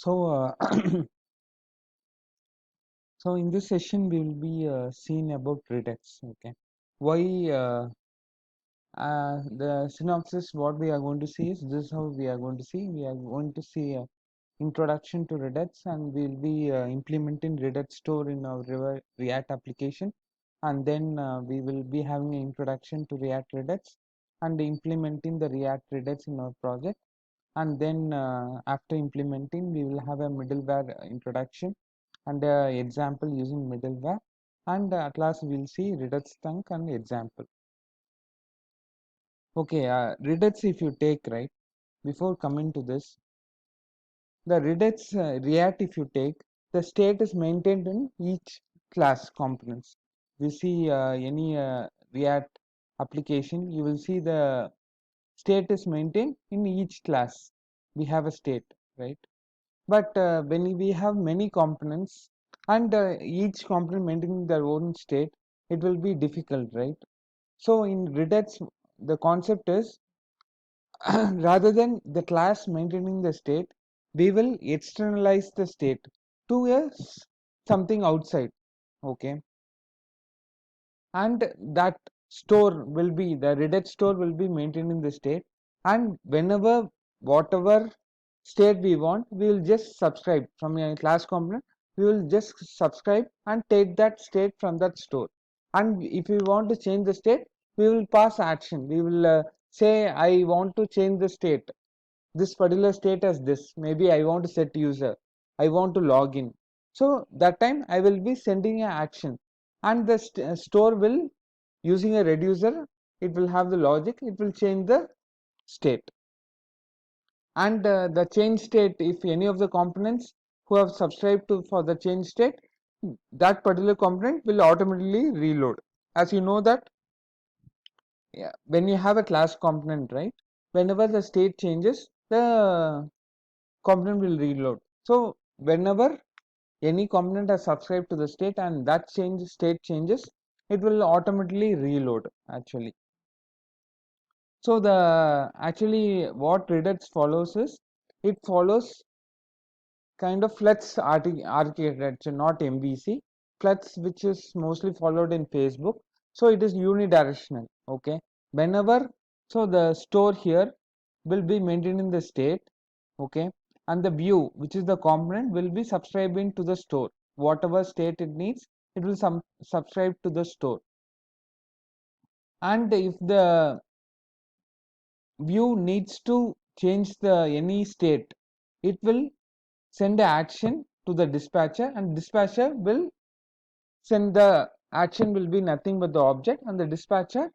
So, so in this session we will be seeing about Redux. Okay, why the synopsis? What we are going to see is this: how we are going to see. We are going to see introduction to Redux, and we will be implementing Redux store in our React application, and then we will be having an introduction to React Redux and implementing the React Redux in our project. And then after implementing, we will have a middleware introduction and example using middleware, and at last we will see Redux chunk and example. Okay, Redux, if you take, right, before coming to this, the Redux React, if you take, the state is maintained in each class components. We see any React application, you will see the state is maintained in each class. We have a state, right? But when we have many components and each component maintaining their own state, it will be difficult, right? So in Redux, the concept is rather than the class maintaining the state, we will externalize the state to something outside. Okay, and that store will be the Redux store will be maintaining the state, and whenever whatever state we want, we will just subscribe from a class component. We will just subscribe and take that state from that store, and if we want to change the state, we will pass action. We will say I want to change the state, this particular state as this. Maybe I want to set user, I want to log in. So that time I will be sending an action, and the store will, using a reducer, it will have the logic, it will change the state. And the change state, if any of the components who have subscribed to for the change state, that particular component will automatically reload. As you know that, yeah, when you have a class component, right, whenever the state changes, the component will reload. So whenever any component has subscribed to the state and that state changes, it will automatically reload actually. So the actually what Redux follows is, it follows kind of Flux architecture, not MVC. Flux, which is mostly followed in Facebook. So it is unidirectional. Okay, whenever, so the store here will be maintaining the state. Okay, and the view, which is the component, will be subscribing to the store. Whatever state it needs, it will subscribe to the store. And if the view needs to change the any state, it will send the action to the dispatcher, and dispatcher will send the action, will be nothing but the object, and the dispatcher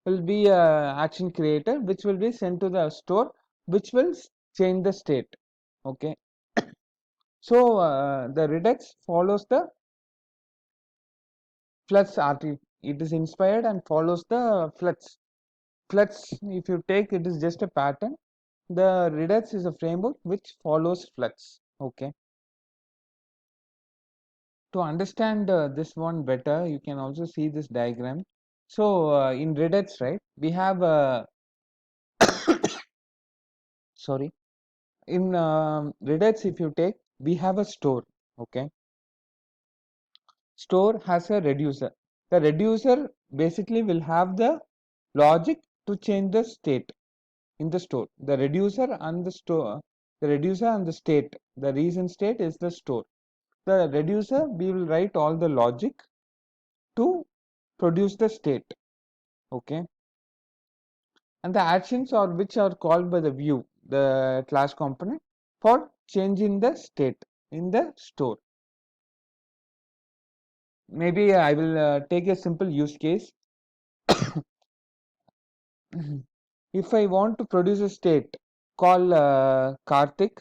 will be action creator, which will be sent to the store, which will change the state. Okay, so the Redux follows the Flux article. It is inspired and follows the Flux. Flux, if you take, it is just a pattern. The Redux is a framework which follows Flux. Okay, to understand this one better, you can also see this diagram. So in Redux, right, we have sorry, in Redux, if you take, we have a store. Okay, store has a reducer. The reducer basically will have the logic to change the state in the store. The reducer and the store, the reducer and the state, the recent state is the store. The reducer, we will write all the logic to produce the state. Okay, and the actions are which are called by the view, the class component, for changing the state in the store. Maybe I will take a simple use case. If I want to produce a state called Karthik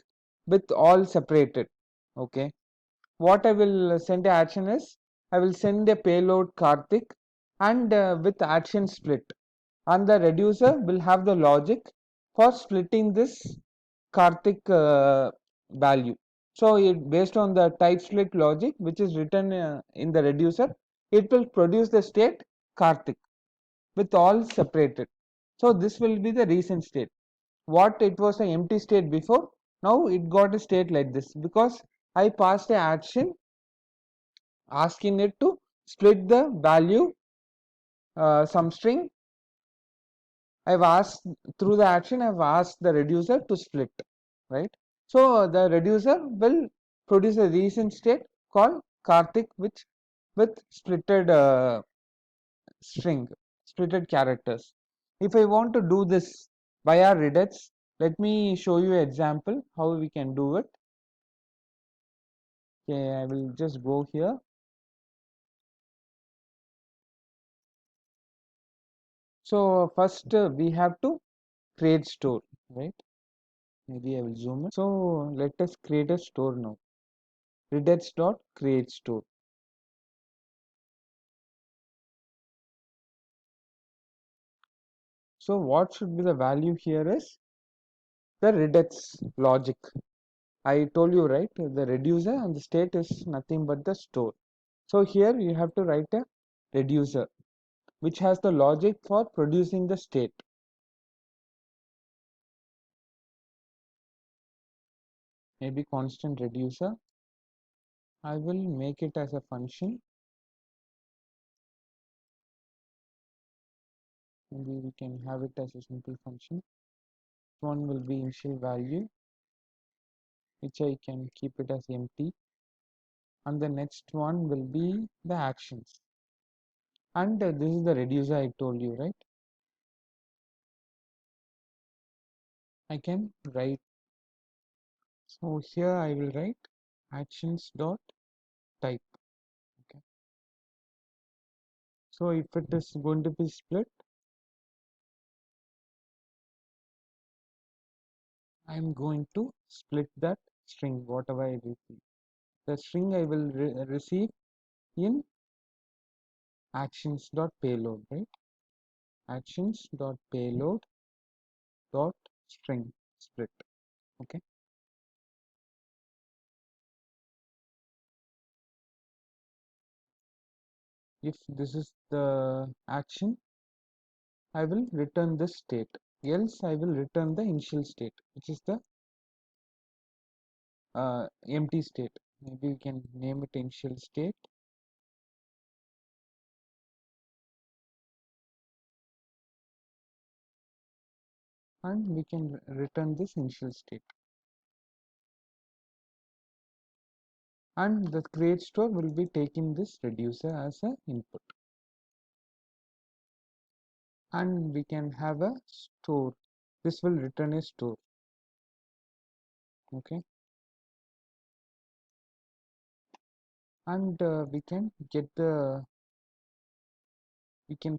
with all separated, okay, what I will send a action is, I will send a payload Karthik and with action split, and the reducer will have the logic for splitting this Karthik value. So it, based on the type split logic which is written in the reducer, it will produce the state Karthik with all separated. So this will be the recent state. What it was an empty state before, Now it got a state like this because I passed a action asking it to split the value some string. I've asked through the action, I've asked the reducer to split, right? So the reducer will produce a recent state called Karthik, which with splitted string, splitted characters. If I want to do this via regex, let me show you an example how we can do it. Okay, I will just go here. So first we have to create store, right? Maybe I will zoom it. So let us create a store now. Regex dot create store. So what should be the value here is the regex logic. I told you, right, the reducer and the state is nothing but the store. So here you have to write a reducer which has the logic for producing the state. Maybe constant reducer. I will make it as a function. Maybe we can have it as a simple function. One will be initial value, which I can keep it as empty, and the next one will be the actions. And this is the reducer I told you, right? I can write. So here I will write actions dot type. Okay. So if it is going to be split, I am going to split that string, whatever I receive. The string I will receive in actions dot payload, right? Actions dot payload dot string split. Okay. If this is the action, I will return this state. Else I will return the initial state, which is the empty state. Maybe we can name it initial state. And we can return this initial state. And the create store will be taking this reducer as a input. And we can have a store. This will return a store. Okay. And we can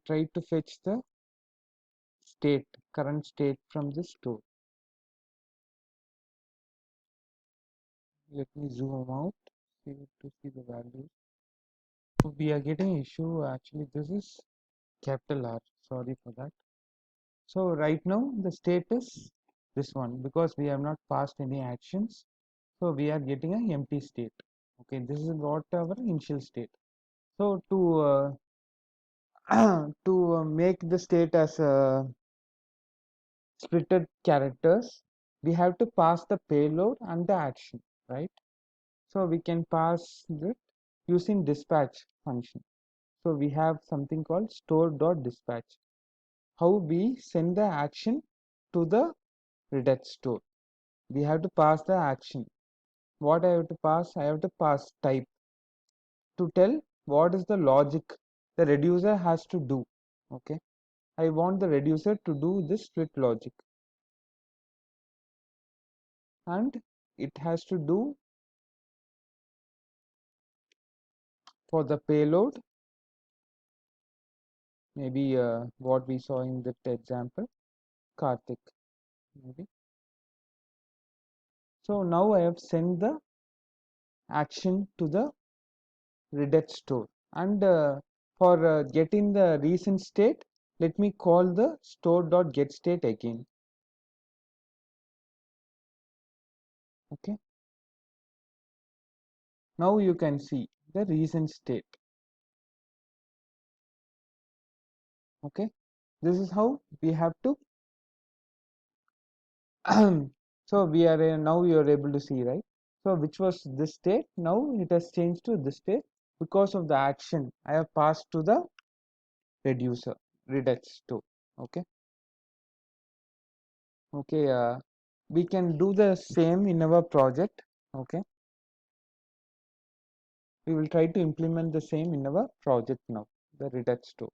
try to fetch the current state from the store. Let me zoom out to see the value. So we are getting issue. Actually, this is capital R. Sorry for that. So right now the state is this one because we have not passed any actions. So we are getting an empty state. Okay, this is what our initial state. So to make the state as splitted characters, we have to pass the payload and the action, right? So we can pass it using dispatch function. So we have something called store.dispatch. How we send the action to the regex store. We have to pass the action. What I have to pass? I have to pass type to tell what is the logic the reducer has to do. Okay, I want the reducer to do this split logic, and it has to do for the payload, maybe what we saw in that example, Karthik, maybe. So now I have sent the action to the regex store, and for getting the recent state, let me call the store.getState again. Okay, now you can see the recent state. Okay, this is how we have to So we are now you are able to see, right? So which was this state, now it has changed to this state because of the action I have passed to the reducer redex to. Okay. Okay, we can do the same in our project. Okay, we will try to implement the same in our project now, the redex to.